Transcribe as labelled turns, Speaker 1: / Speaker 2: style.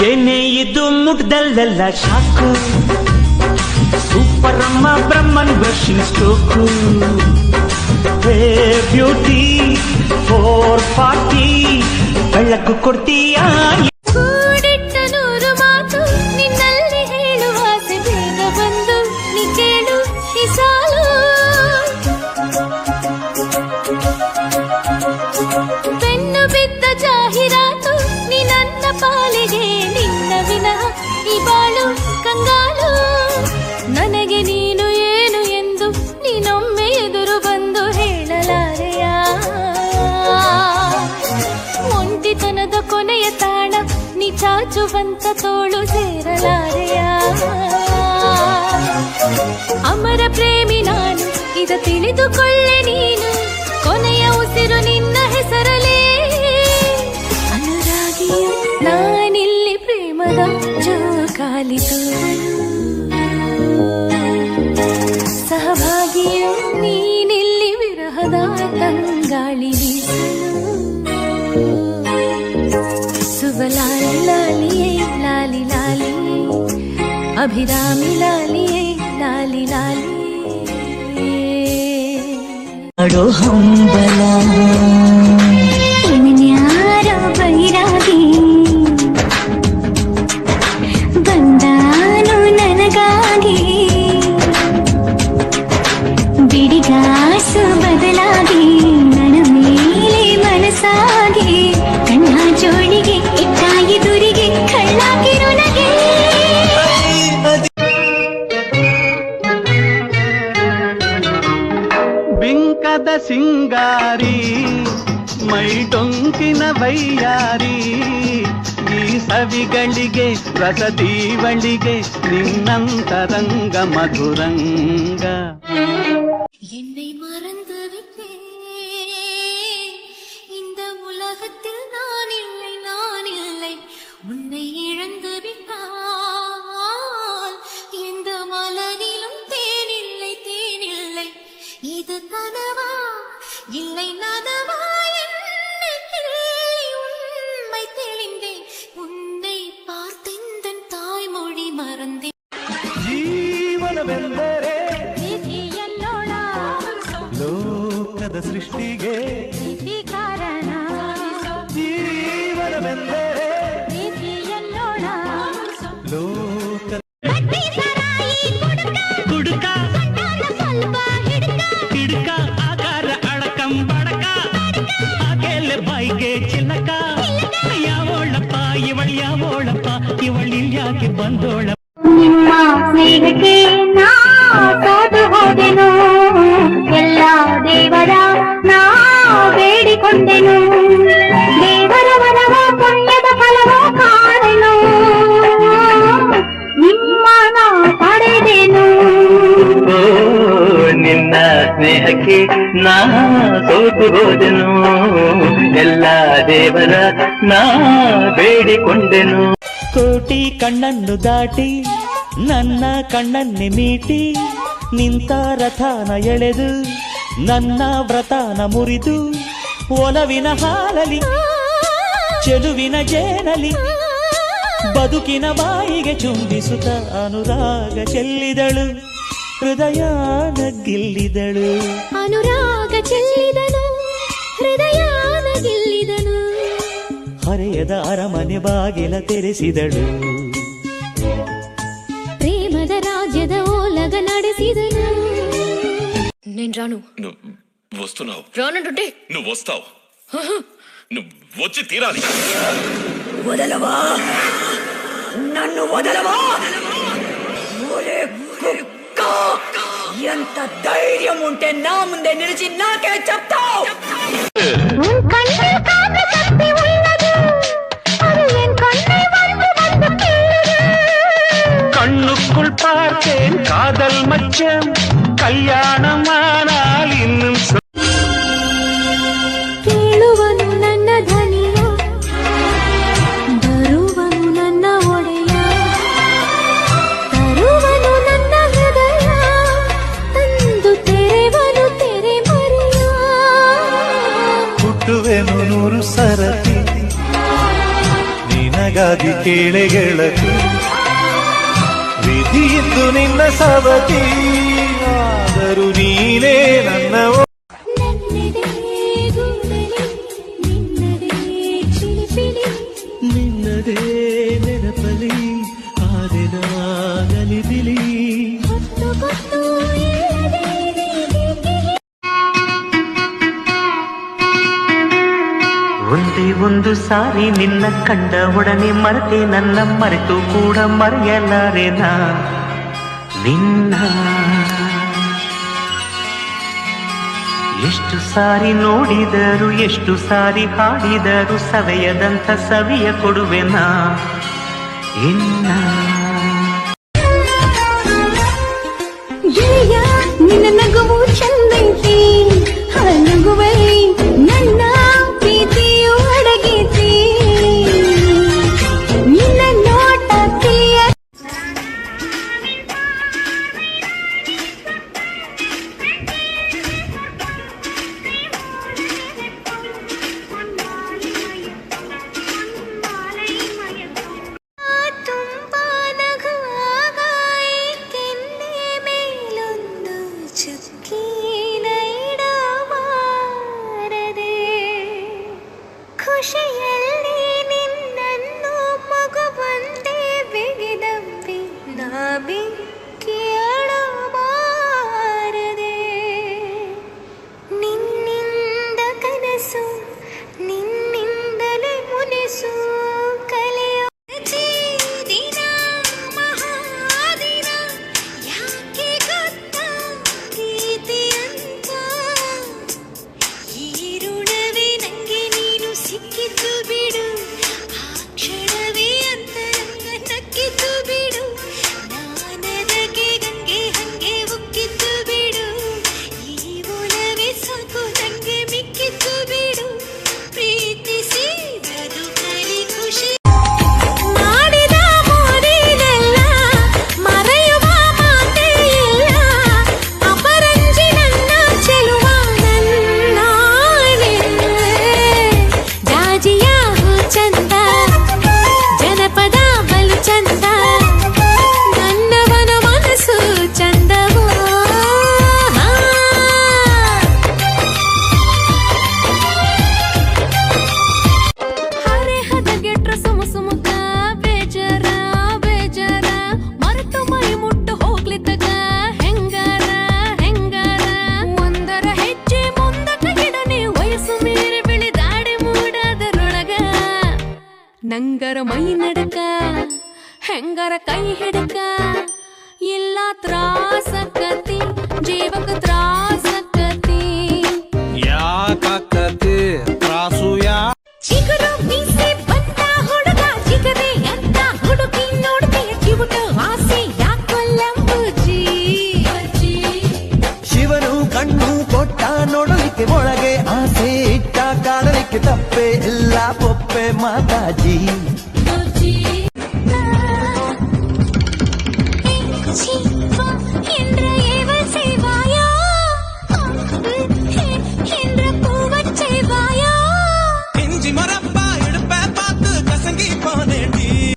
Speaker 1: ಏನೇ ಇದು ಮುಟ್ದಲ್ಲೆಲ್ಲ shock, super ಅಮ್ಮ ಬ್ರಹ್ಮನ್ ಬ್ರಷಿಂಗ್ ಸ್ಟ್ರೋಕು. ಹೇ ಬ್ಯೂಟಿ 440 ಬೆಳಕು ಕೊಡ್ತೀಯಾ?
Speaker 2: ಬೆನ್ನು ಬಿದ್ದ ಜಾಹೀರಾತು ನೀ ನನ್ನ ಪಾಲಿಗೆ, ನಿನ್ನ ವಿನಃ ಈ ಬಾಳು ಕಂಗಾಲು. ನನಗೆ ನೀನು ಏನು ಎಂದು ನೀನೊಮ್ಮೆ ಎದುರು ಬಂದು ಹೇಳಲಾರೆಯ. ಒಂಟಿತನದ ಕೊನೆಯ ತಾಣ ನೀ ಚಾಚುವಂತ ತೋಳು ಸೇರಲಾರೆಯ. ಅಮರ ಪ್ರೇಮಿ ನಾನು ಇದ ತಿಳಿದುಕೊಳ್ಳೆ ನೀನು, ಕೊನೆಯ ಉಸಿರು ನಿನ್ನ ಹೆಸರಲೇ. ಅನುರಾಗಿಯು ನಾನಿಲ್ಲಿ ಪ್ರೇಮದ ಜೋಕಾಲಿತು, ಸಹಭಾಗಿಯು ನೀನಿಲ್ಲಿ ವಿರಹದ ತಂಗಾಳಿ ಸುಬಲಾಲಿ ಲಾಲಿಯೇ ಲಾಲಿ ಲಾಲಿ, ಅಭಿರಾಮಿ ಲಾಲಿಯೇ ಲಾಲಿ ಲಾಲಿ.
Speaker 3: ಅಡೋ ಹಂಬಲ
Speaker 2: ಇನ್ಯಾರೋ ಬೈರಾಗಿ ಬಂದಾನು ನನಗಾಗಿ, ಬಿಡಿಗಾಸು ಬದಲಾಗಿ ನನ್ನ ಮೇಲೆ ಮನಸ್ಸಾಗಿ, ಕಣ್ಣ ಜೋಡಿಗೆ ಇಟ್ಟಾಗಿ ದುರಿಗೆ ಕಳ್ಳಾಕಿರು ನಗೆ.
Speaker 1: ಬಿಂಕದ ಸಿಂಗಾರಿ ಮೈ ಡೊಂಕಿನ ವೈಯಾರಿ, ಈ ಸವಿಗಳಿಗೆ ರಸದೀವಳಿಗೆ ನಿನ್ನಂತರಂಗ ಮಧುರಂಗ.
Speaker 2: என்னை மறந்து விட்டேன், இந்த உலகத்தில் நான் இல்லை, நான் இல்லை. உன்னை இழந்து விட்டால் எந்த மலரிலும் தேனில்லை, தேனில்லை. இது கனவா இல்லை நனவா உண்மை தெளிந்தேன், உன்னை பார்த்தெந்தன் தாய்மொழி மறந்தேன்.
Speaker 1: ಜೀವನವೆಂದರೆ
Speaker 2: ವಿಧಿಯಲ್ಲೋಣ
Speaker 1: ಲೋಕದ ಸೃಷ್ಟಿಗೆ
Speaker 2: ವಿಧಿ ಕಾರಣ,
Speaker 1: ಜೀವನವೆಂದರೆ
Speaker 2: ವಿಧಿಯಲ್ಲೋಣ
Speaker 1: ಲೋಕ
Speaker 2: ಕುಡುಕ ಸ್ವಲ್ಪ
Speaker 1: ಹಿಡ್ಕ ಆಕಾರ ಅಡಕಂ ಬಡಕ ಆಗೆಲೆ ಬಾಯಿಗೆ ಚಿಲಕ. ಯಾವೋಳಪ್ಪ ಇವಳು ಯಾವೋಳಪ್ಪ ಇವಳಿಲ್ಯಾಕೆ ಬಂದೋಳ.
Speaker 2: ನಿಮ್ಮ ಸ್ನೇಹಕ್ಕೆ ನಾ ಸೋತು ಹೋದೆನು, ಎಲ್ಲ ದೇವರ ನಾ ಬೇಡಿಕೊಂಡೆನು, ದೇವರ ವರವ ಪುಣ್ಯದ ಫಲವ ಕಾಣೆನು, ನಿಮ್ಮ ನಾ ಪಡೆದೆನು.
Speaker 3: ನಿನ್ನ ಸ್ನೇಹಕ್ಕೆ ನಾ ಸೋತು ಹೋದೆನು, ಎಲ್ಲ ದೇವರ ನಾ ಬೇಡಿಕೊಂಡೆನು.
Speaker 1: ಕೋಟಿ ಕಣ್ಣನ್ನು ದಾಟಿ ನನ್ನ ಕಣ್ಣನ್ನೆ ಮೀಟಿ, ನಿಂತ ರಥನ ಎಳೆದು ನನ್ನ ವ್ರತನ ಮುರಿದು, ಒಲವಿನ ಹಾಲಲಿ ಚೆಲುವಿನ ಜೇನಲಿ ಬದುಕಿನ ಬಾಯಿಗೆ ಚುಂಬಿಸುತ್ತ ಅನುರಾಗ ಚೆಲ್ಲಿದಳು, ಹೃದಯ ನಗಿಲ್ಲಿದಳು.
Speaker 2: ಅನುರಾಗ ಚೆಲ್ಲಿದನು, ಹೃದಯ ನಗಿಲ್ಲಿದನು,
Speaker 1: ಹರೆಯದ ಅರಮನೆ ಬಾಗಿಲ ತೆರೆಸಿದಳು,
Speaker 2: ప్రేమದ రాజ్యದ ఓలగ ನಡೆಸಿದನು.
Speaker 4: నేను రాను.
Speaker 5: నువ్వు వస్తున్నావు.
Speaker 4: రానంటుంటే
Speaker 5: నువ్వు వస్తావు. నువ్వు వచ్చి తీరాలి.
Speaker 4: వదలవా, నన్ను వదలవా. ఒరే కుక్క, ఎంత ధైర్యం ఉంటే నా ముందే నిలిచి నాకే చెప్తావు?
Speaker 1: கண்ணுக்குள் பார்த்தேன் காதல் மச்சம், கல்யாணம் ஆனால் இன்னும்
Speaker 2: ಕೇಳುವನು ನನ್ನ ಧ್ವನಿಯ, ಬರುವನು ನನ್ನ ಒಡೆಯ, ತರುವನು ನನ್ನ ಹೃದಯ, ತಂದು ತೆರೆವನು ತೆರೆ ಮರೆಯ.
Speaker 6: ಹುಟ್ಟುವೆನು 100 ಸರತಿ ನಿನಗಾಗಿ ಗಾದೆ ಕೇಳೆ ಗೆಳತಿ, ವಿಧಿಯಿದ್ದು ನಿನ್ನ ಸವತಿ, ಆದರೂ ನೀನೇ ನನ್ನ
Speaker 2: ನನ್ನದೇ ಗೂಡಲಿ ನಿನ್ನದೇ ಚಿಲಿಪಿಲಿ
Speaker 1: ನಿನ್ನದೇ ನೆನಪಲಿ ಆದೆನ ಗಲಿಬಿಲಿ.
Speaker 2: ಹೊತ್ತು ಗೊತ್ತು ಇಲ್ಲದೆ
Speaker 1: ಒಂದೇ ಒಂದು ಸಾರಿ ನಿನ್ನ ಕಂಡ ಒಡನೆ ಮರೆತೆ ನನ್ನ ಮರೆತು ಕೂಡ ಮರೆಯಲಾರೆನಾ ನಿನ್ನ. ಎಷ್ಟು ಸಾರಿ ನೋಡಿದರು ಎಷ್ಟು ಸಾರಿ ಹಾಡಿದರು ಸವೆಯದಂಥ ಸವಿಯ ಕೊಡುವೆನಾ ಇನ್ನ.
Speaker 2: ಗೆಳೆಯ ನಿನ್ನ ನಗುವು ಚಂದೈತಿ, ಆ ನಗುವಲ್ಲಿ ನನ್ನ ಪ್ರೀತಿಯು ಅಡಗೈತಿ. ನಿನ್ನ ನೋಟ ತಿಳಿಯ ತುಂಬಾ ನಗುವಾಗ ಕೆನ್ನೆ ಮೇಲೊಂದು ಚುಕ್ಕಿನ ಇಡಬಾರದೆ, ಖುಷಿಯಲ್ಲಿ ನಿನ್ನನ್ನು ಮಗುವಂತೆ ಬಿಗಿದಂತೆ ನಾ ಬೆಂಕಿ ಅಡಬಾರದೆ. ನಿನ್ನಿಂದ ಕನಸು ನಿನ್ನಿಂದಲೇ ಮುನಿಸು ಕಲೆಯ ದಿನ ಮಹಾದಿನ ಯಾಕೆ ಗೊತ್ತಾ ಪ್ರೀತಿ ಅಂತ. ಈ ಋಣವೇ ನಂಗೆ ನೀನು ಸಿಕ್ಕಿತು ಬಿಡು, ಆ ಕ್ಷಣವೇ ಅಂತರಂಗ ನಕ್ಕಿತು ಬಿಡು. ನಾನದಕ್ಕೆ ಗಂಗೆ ಹಂಗೆ ಉಕ್ಕಿತು ಬಿಡು, ಈ ಒಲವೇ ಸಾಕು ನಂಗೆ ಮಿಕ್ಕಿತು ಬಿಡು. ಪ್ರೀತಿಸಿ ಬದುಕಲಿ ಖುಷಿ ಮಾಡಿದ ಮೋಡಿನೆಲ್ಲ ಮರೆಯುವ ಮಾತೇ ಇಲ್ಲ. ಅಪರಂಜಿ ನನ್ನ ಚೆಲುವ ನನ್ನ ಜಾಜಿಯ ಚಂದ, ಜನಪದ ಬಲು ಚಂದ, ನನ್ನವನ ಮನಸ್ಸು ಚಂದವೋ. ಹರೆ ಹದಗೆಟ್ರ ಸುಮುಕ ಬೇಜಾರ ಬೇಜಾರ, ಮರೆತು ಮೈ ಮುಟ್ಟು ಹೋಗ್ಲಿತ್ತಗ ಹೆಂಗಾರ ಹೆಂಗಾರ. ಒಂದರ ಹೆಜ್ಜೆ ಮುಂದಕ್ಕ ಗಿಡನೆ ವಯಸ್ಸು ಮೀರಿ ಬಿಳಿದಾಡಿ ಮೂಡದರೊಳಗ. ನಂಗರ ಮೈ ನಡಕ ಹೆಂಗರ ಕೈ ಹಿಡಕ, ಇಲ್ಲ ತ್ರಾಸಕತಿ ಜೀವಕ ತ್ರಾಸಕತಿ.
Speaker 6: ಯಾಕತಿ ತ್ರಾಸು ಯಾ
Speaker 2: ಚಿಗುರು ಮೀಸೆ ಬಂದ ಹುಡುಗ ಚಿಗರೆ ಅಂತ ಹುಡುಗಿ ನೋಡ್ತೀಯ ಚಿವುಟ ಆಸೆ ಯಾಕೊಲ್ಲಂಬುಜಿ.
Speaker 7: ಶಿವನು ಕಣ್ಣು ಕೊಟ್ಟ ನೋಡಲಿಕ್ಕೆ ಒಳಗೆ ಆಸೆ ಇಟ್ಟ ಕಾಣಲಿಕ್ಕೆ ತಪ್ಪೆ ಎಲ್ಲ ಪೊಪ್ಪೆ ಮಾತಾಜಿ.